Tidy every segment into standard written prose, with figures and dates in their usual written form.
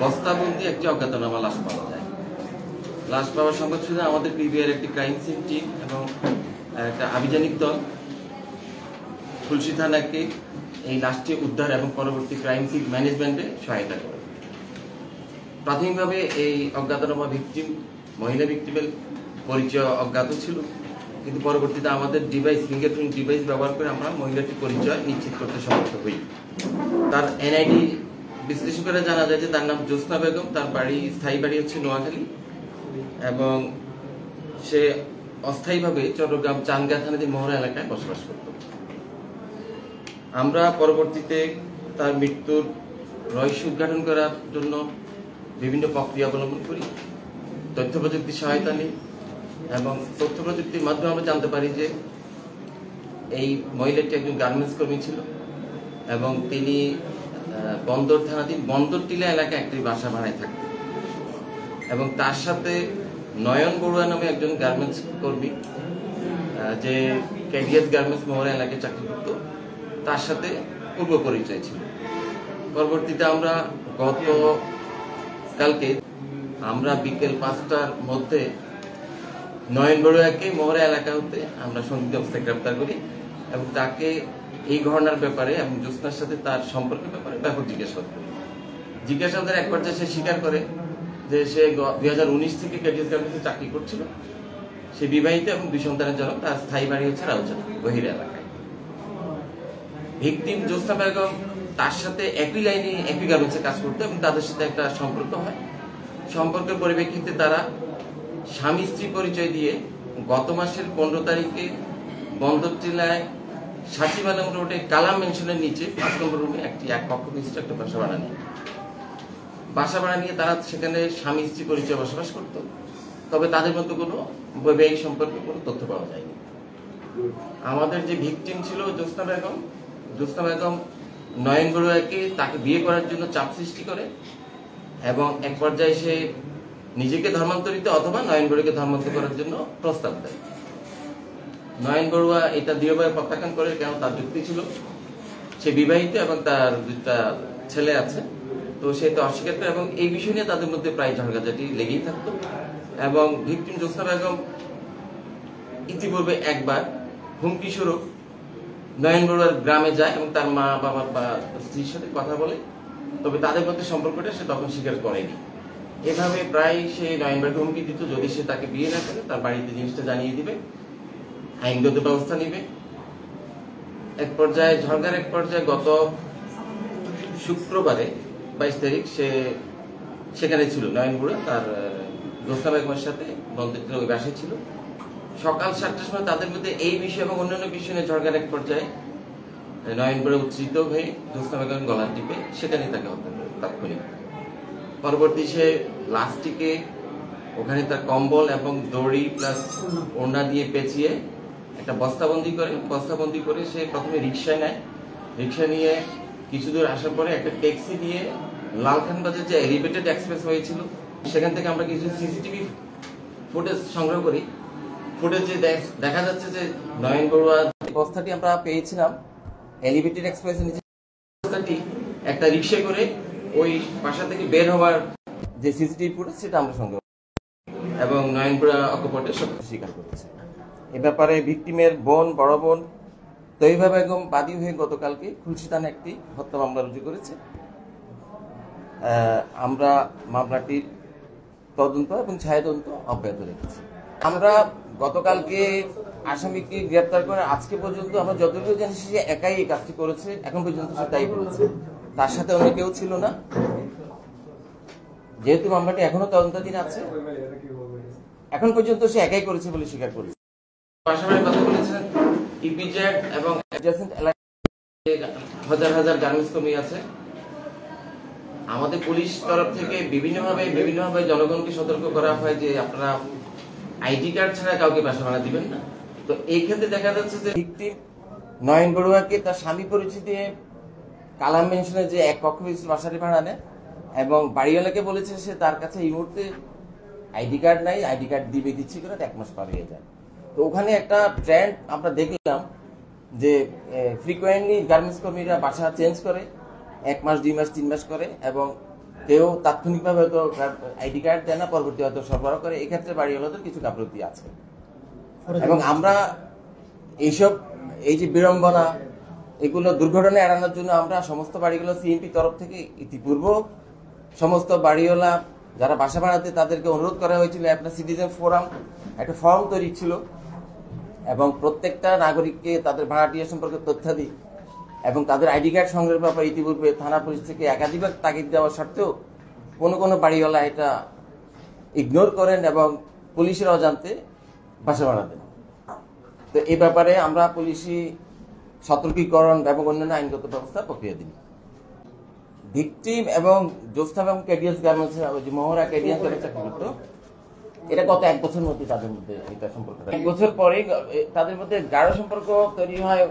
বস্তাবন্দি একটি অজ্ঞাতনামা লাশ পাওয়া যায়। লাশ পাওয়ার সংবাদ শুনে আমাদের পিবিআর একটি ক্রাইম সিন টিম এবং একটা আভিযানিক দল খুলশী থানাকে এই লাশটি উদ্ধার এবং পরবর্তী ক্রাইম সিন ম্যানেজমেন্টে সহায়তা করে। প্রাথমিকভাবে এই অজ্ঞাতনামা ভিকটিম মহিলা ভিকটিমের পরিচয় অজ্ঞাত ছিল, কিন্তু পরবর্তীতে আমাদের ফিঙ্গারপ্রিন্ট ডিভাইস ব্যবহার করে আমরা মহিলাটির পরিচয় নিশ্চিত করতে সমর্থ হই। তার এনআইডি বিশ্লেষণ করে জানা যায় যে তার নাম জ্যোৎস্না বেগম, তার স্থায়ী বাড়ি হচ্ছে নোয়াখালী এবং সে অস্থায়ীভাবে চট্টগ্রাম চানগা থানাধীন মহড়া এলাকায় বসবাস করত। আমরা পরবর্তীতে তার মৃত্যুর রহস্য উদ্ঘাটন করার জন্য বিভিন্ন প্রক্রিয়া অবলম্বন করি, তথ্য প্রযুক্তির সহায়তা নিই এবং তথ্য প্রযুক্তির মাধ্যমে আমরা জানতে পারি যে এই মহিলাটি একজন গার্মেন্টস কর্মী ছিল এবং তিনি বন্দর থানাধীন বন্দর টিলা এলাকায় একটি বাসা ভাড়ায় থাকতেন এবং তার সাথে নয়ন বড়ুয়া নামে একজন গার্মেন্টস কর্মী যে কেডিএস গার্মেন্টস মহড়া এলাকায় চাকরি করত, তার সাথে পূর্ব পরিচয় ছিল। পরবর্তীতে আমরা গতকালকে আমরা বিকেল 5টার মধ্যে নয়ন বড়ুয়াকে মহড়া এলাকা হতে আমরা সন্দিগ্ধ অবস্থায় গ্রেপ্তার করি এবং তাকে এই ঘটনার ব্যাপারে এবং জ্যোৎস্নার সাথে তার সম্পর্কের ব্যাপারে ব্যাপক জিজ্ঞাসাবাদ করি। জিজ্ঞাসাবাদের এক পর্যায়ে সে স্বীকার করে যে সে 2019 থেকে কেডিএস গার্মেন্টসে চাকরি করছিল, সে বিবাহিত এবং 2 সন্তানের জনক, তার স্থায়ী বাড়ি হচ্ছে রাউজান গহির এলাকায়। ভিকটিম জ্যোৎস্না বেগম তার সাথে একই লাইনে একই গার্মেন্টসে কাজ করতো এবং তাদের সাথে একটা সম্পর্ক হয়। সম্পর্কের পরিপ্রেক্ষিতে তারা স্বামী স্ত্রী পরিচয় দিয়ে গত মাসের 15 তারিখে বন্দর জেলায় সাচিবালং রোডে কালাম মেনশনের নিচে 5 নম্বর রুমে এক কক্ষ বিশিষ্ট একটা বাসা ভাড়া নিয়ে তারা সেখানে স্বামী স্ত্রী পরিচয় বসবাস করত। তবে তাদের মধ্যে কোনো বৈবাহিক সম্পর্কে কোনো তথ্য পাওয়া যায়নি। আমাদের যে ভিকটিম ছিল জ্যোৎস্না বেগম নয়ন বড়ুয়াকে তাকে বিয়ে করার জন্য চাপ সৃষ্টি করে এবং এক পর্যায়ে সে নিজেকে ধর্মান্তরিত অথবা নয়ন বড়ুয়াকে ধর্মান্তর করার জন্য প্রস্তাব দেয়। নয়ন বড়ুয়া এটা দৃঢ়ভাবে প্রত্যাখ্যান করে, কারণ তার যুক্তি ছিল সে বিবাহিত এবং তার 2টা ছেলে আছে, তো সে তো অস্বীকার করে এবং এই বিষয় নিয়ে তাদের মধ্যে প্রায় ঝগড়াঝাটি লেগেই থাকতো। এবং ভিকটিম জ্যোৎস্না বেগম ইতিপূর্বে একবার হুমকি স্বরূপ নয়ন বড়ুয়ার গ্রামে যায় এবং তার মা বাবা বা স্ত্রীর সাথে কথা বলে, তবে তাদের মধ্যে সম্পর্কটা সে তখন স্বীকার করেনি। এভাবে প্রায় সে নয়ন বড়ুয়াকে হুমকি দিত, যদি সে তাকে বিয়ে না করে তার বাড়িতে জিনিসটা জানিয়ে দিবে, আইনগত ব্যবস্থা নিবে। ঝড়গার এক পর্যায়ে গত শুক্রবারে 22 তারিখ সে সেখানে ছিল, নয়ন বড়ুয়া তার জ্যোৎস্না বেগমের সাথে বন্ধুত্বের ওই বাসায় ছিল। সকাল 7টার সময় তাদের মধ্যে এই বিষয় এবং অন্যান্য বিষয় নিয়ে ঝড়গার এক পর্যায়ে নয়ন বড়ুয়া উত্তেজিত হয়ে জ্যোৎস্না বেগমের গলা টিপে সেখানে তাকে হত্যা করে তাৎক্ষণিক। পরবর্তী সে লাশটিকে ওখানে তার কম্বল এবং দড়ি প্লাস ওড়না দিয়ে পেঁচিয়ে একটা বস্তাবন্দি করে সে প্রথমে রিক্সায় নেয়। রিক্সা নিয়ে কিছু দূর আসার পরে একটা ট্যাক্সি নিয়ে লালখান বাজার যে এলিভেটেড এক্সপ্রেস হয়েছিল সেখান থেকে আমরা কিছু সিসিটিভি ফুটেজ সংগ্রহ করি। ফুটেজে দেখা যাচ্ছে যে নয়ন বড়ুয়া বস্তাটি আমরা পেয়েছিলাম এলিভেটেড এক্সপ্রেসের নিচে, বস্তাটি একটা রিক্সা করে ওই বাসা থেকে বের হওয়ার যে সিসিটিভি ফুটেজ সেটা আমরা সংগ্রহ এবং নয়ন বড়ুয়া অকপটে সব স্বীকার করেছে। এ ব্যাপারে ভিকটিমের বড় বোন তৈবা বেগম বাদী হয়ে গতকালকে খুলশী থানায় একটি হত্যা মামলা রুজু করেছে। আমরা মামলাটির তদন্ত এবং ছায়াতদন্ত অব্যাহত রেখেছি। আমরা গতকালকে আসামিকে গ্রেপ্তার করে আজকে পর্যন্ত আমরা যতটুকু জানি সে একাই এই কাজটি করেছে, এখন পর্যন্ত সে তাই করেছে, তার সাথে অন্য কেউ ছিল না। যেহেতু মামলাটি এখনো তদন্তাধীন আছে, এখন পর্যন্ত সে একাই করেছে বলে স্বীকার করেছে। পাশাপাশি কথা বলেছেন ইপিজেড এবং অ্যাডজাসেন্ট এলাকায় হাজার গার্মেন্টস কর্মী আছে। আমাদের পুলিশ তরফ থেকে বিভিন্নভাবে জনগণকে সতর্ক করা হয় যে আপনারা আইডি কার্ড ছাড়া কাউকে বাসা ভাড়া দিবেন না। তো এই ক্ষেত্রে দেখা যাচ্ছে যে ভিকটিম নয়ন বড়ুয়াকে তার স্বামী পরিচয় দিয়ে কালাম মেনশনের যে এক কক্ষ বিশিষ্ট বাসাটি ভাড়া নেয় এবং বাড়িওয়ালাকে বলেছে সে তার কাছে এই মুহূর্তে আইডি কার্ড নাই, আইডি কার্ড দিচ্ছি করে 1 মাস পার হয়ে যায়। তো ওখানে একটা ট্রেন্ড আমরা দেখলাম যে ফ্রিকোয়েন্টলি গার্মেন্টস কর্মীরা বাসা চেঞ্জ করে, 1 মাস 2 মাস 3 মাস করে এবং কেউ তাৎক্ষণিকভাবে হয়তো আইডি কার্ড দেয় না, পরবর্তী হয়তো সরবরাহ করে। এক্ষেত্রে বাড়িওয়ালাদের কিছু গাফলতি আছে এবং আমরা এইসব এই যে বিড়ম্বনা এগুলো দুর্ঘটনা এড়ানোর জন্য আমরা সমস্ত বাড়িগুলো সিএমপি তরফ থেকে ইতিপূর্ব সমস্ত বাড়িওয়ালা যারা বাসা বাড়াতে তাদেরকে অনুরোধ করা হয়েছিল একটা সিটিজেন ফোরাম, একটা ফর্ম তৈরি ছিল এবং প্রত্যেকটা নাগরিককে তাদের ভাড়াটিয়া সম্পর্কে তথ্যাদি এবং তাদের আইডি কার্ড সংগ্রহের ব্যাপারে ইতিপূর্বে থানা পুলিশ থেকে একাধিকবার তাগিদ দেওয়া সত্ত্বেও কোনো কোনো বাড়িওয়ালা এটা ইগনোর করেন এবং পুলিশের অজান্তে বাসা ভাড়া দেন। তো এই ব্যাপারে আমরা পুলিশি সতর্কীকরণ এবং অন্যান্য আইনগত ব্যবস্থা প্রক্রিয়া দিই। ভিকটিম এবং জোস্তাব এবং কেডিএস গার্মেন্টসের যে মহড়া কেডিএস গার্মেন্টস চাকরি করতো, এটা গত 1 বছরের মধ্যে তাদের মধ্যে এটা সম্পর্কটা 1 বছর পরে তাদের মধ্যে গাঢ় সম্পর্ক তৈরি হয়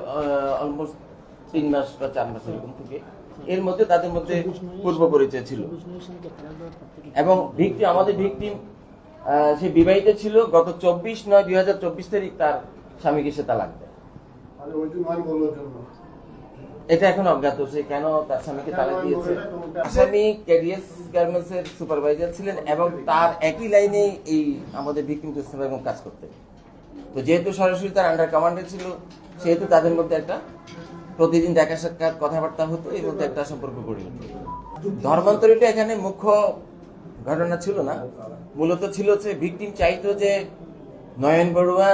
অলমোস্ট 3 মাস বা 4 মাস এরকম থেকে। এর মধ্যে তাদের মধ্যে পূর্ব পরিচয় ছিল এবং আমাদের ভিকটিম সে বিবাহিত ছিল। গত 24/9/2024 তারিখ তার স্বামীকে সে তালাক দেয়। এটা এখন অজ্ঞাত সে কেন তার স্বামীকে তালাক দিয়েছে। আসামি কেডিএস গার্মেন্টস এর সুপারভাইজার ছিলেন এবং তার একই লাইনে এই আমাদের ভিকটিম এবং কাজ করতেন। তো যেহেতু সরাসরি তার আন্ডার কমান্ডে ছিল, সেহেতু তাদের মধ্যে একটা প্রতিদিন দেখা সাক্ষাৎ কথাবার্তা হতো, এর মধ্যে একটা সম্পর্ক গড়ে উঠত। ধর্মান্তরিত এখানে মুখ্য ঘটনা ছিল না, মূলত ছিল যে ভিকটিম চাইতো যে নয়ন বড়ুয়া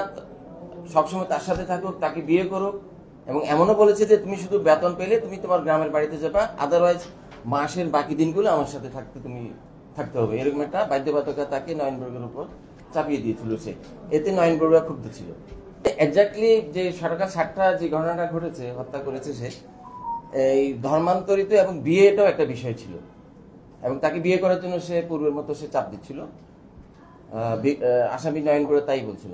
সবসময় তার সাথে থাকুক, তাকে বিয়ে করুক এবং এমনও বলেছে যে তুমি শুধু বেতন পেলে তুমি তোমার গ্রামের বাড়িতে যাবা, আদারওয়াইজ মাসের বাকি দিনগুলো আমার সাথে থাকতে হবে। এরকম একটা বাধ্যবাধকতা তাকে নয়ন বড়ুয়ার উপর চাপিয়ে দিয়েছিল সে। এতে নয়ন বড়ুয়া ক্ষুব্ধ ছিল। এক্স্যাক্টলি যে সরকার 60টা যে ঘটনাটা ঘটেছে, হত্যা করেছে সে, এই ধর্মান্তরিত এবং বিয়েটাও একটা বিষয় ছিল এবং তাকে বিয়ে করার জন্য সে পূর্বের মতো সে চাপ দিচ্ছিল। আসামি নয়ন বড়ুয়া তাই বলছিল।